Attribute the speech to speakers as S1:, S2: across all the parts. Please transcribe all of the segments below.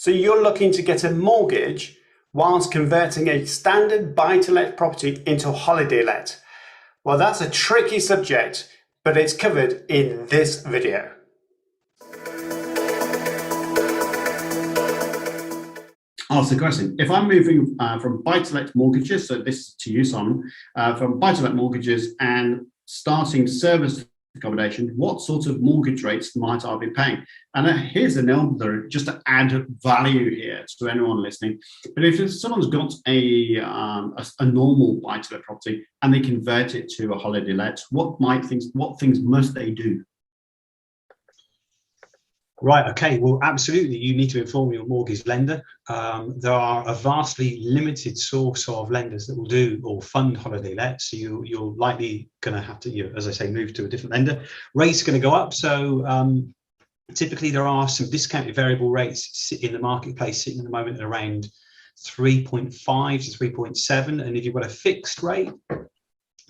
S1: So you're looking to get a mortgage whilst converting a standard buy-to-let property into a holiday let. Well, that's a tricky subject, but it's covered in this video.
S2: Ask the question. If I'm moving from buy-to-let mortgages, so this is to you, Simon, from buy-to-let mortgages and starting service accommodation, what sort of mortgage rates might I be paying? And here's a number just to add value here to anyone listening. But if someone's got a normal buy-to-let property and they convert it to a holiday let, what things must they do?
S3: Right, okay, well, absolutely, you need to inform your mortgage lender. There are a vastly limited source of lenders that will do or fund holiday lets, so you're likely going to have to, as I say, move to a different lender. Rates are going to go up, so typically there are some discounted variable rates in the marketplace sitting at the moment at around 3.5 to 3.7, and if you've got a fixed rate,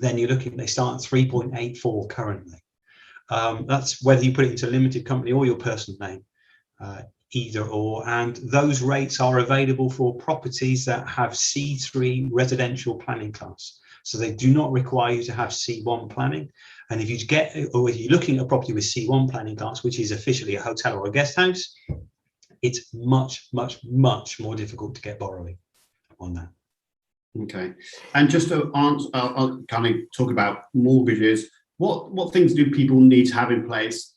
S3: then you're looking, they start at 3.84 currently. That's whether you put it into a limited company or your personal name, either or. And those rates are available for properties that have C3 residential planning class. So they do not require you to have C1 planning. And if you're looking at a property with C1 planning class, which is officially a hotel or a guest house, it's much, much, much more difficult to get borrowing on that. Okay. And just to answer, I'll kind of talk about mortgages. What things do people need to have in place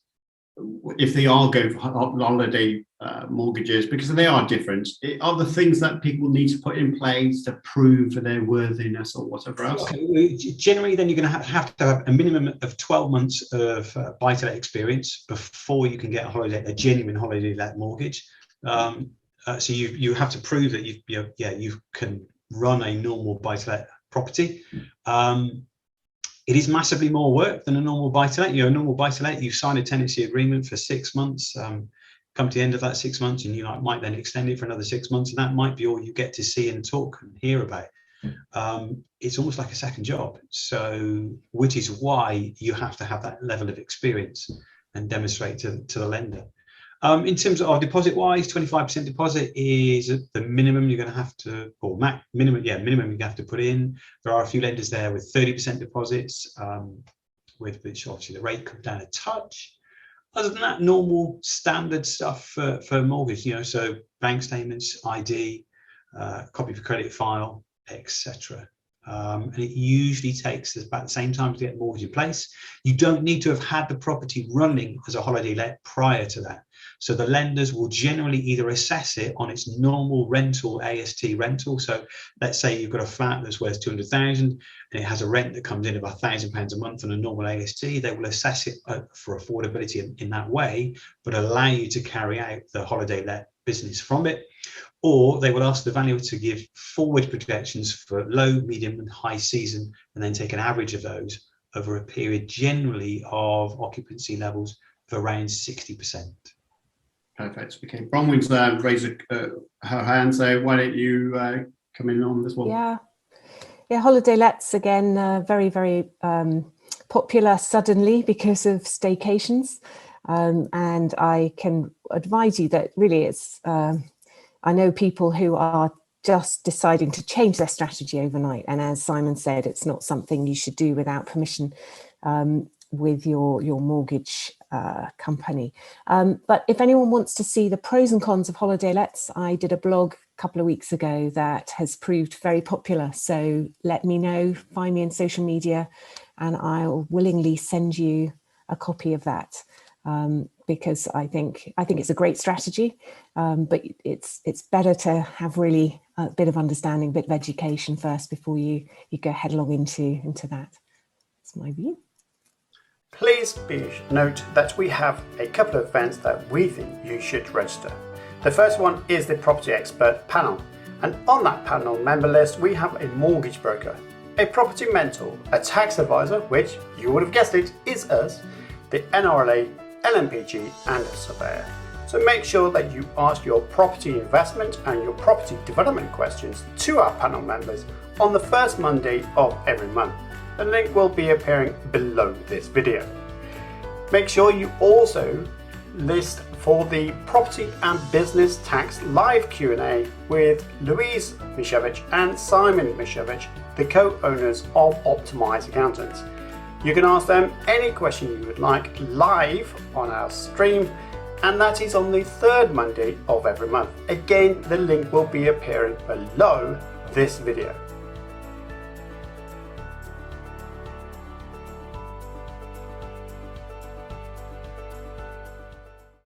S3: if they are going for holiday mortgages, because they are different? Are the things that people need to put in place to prove for their worthiness or whatever else? Okay. Generally, then you're going to have a minimum of 12 months of buy-to-let experience before you can get a genuine holiday let mortgage. So you have to prove that you can run a normal buy-to-let property. It is massively more work than a normal buy-to-let. A normal buy-to-let, you sign a tenancy agreement for 6 months, come to the end of that 6 months, and you might then extend it for another 6 months, and that might be all you get to see and talk and hear about. It's almost like a second job, which is why you have to have that level of experience and demonstrate to the lender. In terms of deposit-wise, 25% deposit is the minimum you're going to have to, or minimum you have to put in. There are a few lenders there with 30% deposits, with which obviously the rate comes down a touch. Other than that, normal standard stuff for mortgage, so bank statements, ID, copy of credit file, etc. And it usually takes about the same time to get a mortgage in place. You don't need to have had the property running as a holiday let prior to that. So the lenders will generally either assess it on its normal rental, AST rental. So let's say you've got a flat that's worth 200,000 and it has a rent that comes in about £1,000 a month on a normal AST. They will assess it for affordability in that way, but allow you to carry out the holiday let business from it. Or they will ask the valuer to give forward projections for low, medium and high season, and then take an average of those over a period generally of occupancy levels of around 60%. Perfect. Okay, Bronwyn's raised her hand, so why don't you come in on this one?
S4: Yeah, holiday lets again, very, very popular suddenly because of staycations, and I can advise you that really it's I know people who are just deciding to change their strategy overnight, and as Simon said, it's not something you should do without permission with your mortgage company. But if anyone wants to see the pros and cons of holiday lets, I did a blog a couple of weeks ago that has proved very popular. So let me know, find me in social media, and I'll willingly send you a copy of that. Because I think it's a great strategy, but it's better to have really a bit of understanding, a bit of education first before you go headlong into that. That's my view.
S1: Please note that we have a couple of events that we think you should register. The first one is the Property Expert Panel, and on that panel member list we have a mortgage broker, a property mentor, a tax advisor, which you would have guessed it is us, the NRLA, LMPG and a surveyor. So make sure that you ask your property investment and your property development questions to our panel members on the first Monday of every month. The link will be appearing below this video. Make sure you also list for the Property and Business Tax live Q&A with Louise Mishevich and Simon Mishevich, the co-owners of Optimize Accountants. You can ask them any question you would like live on our stream, and that is on the third Monday of every month. Again, the link will be appearing below this video.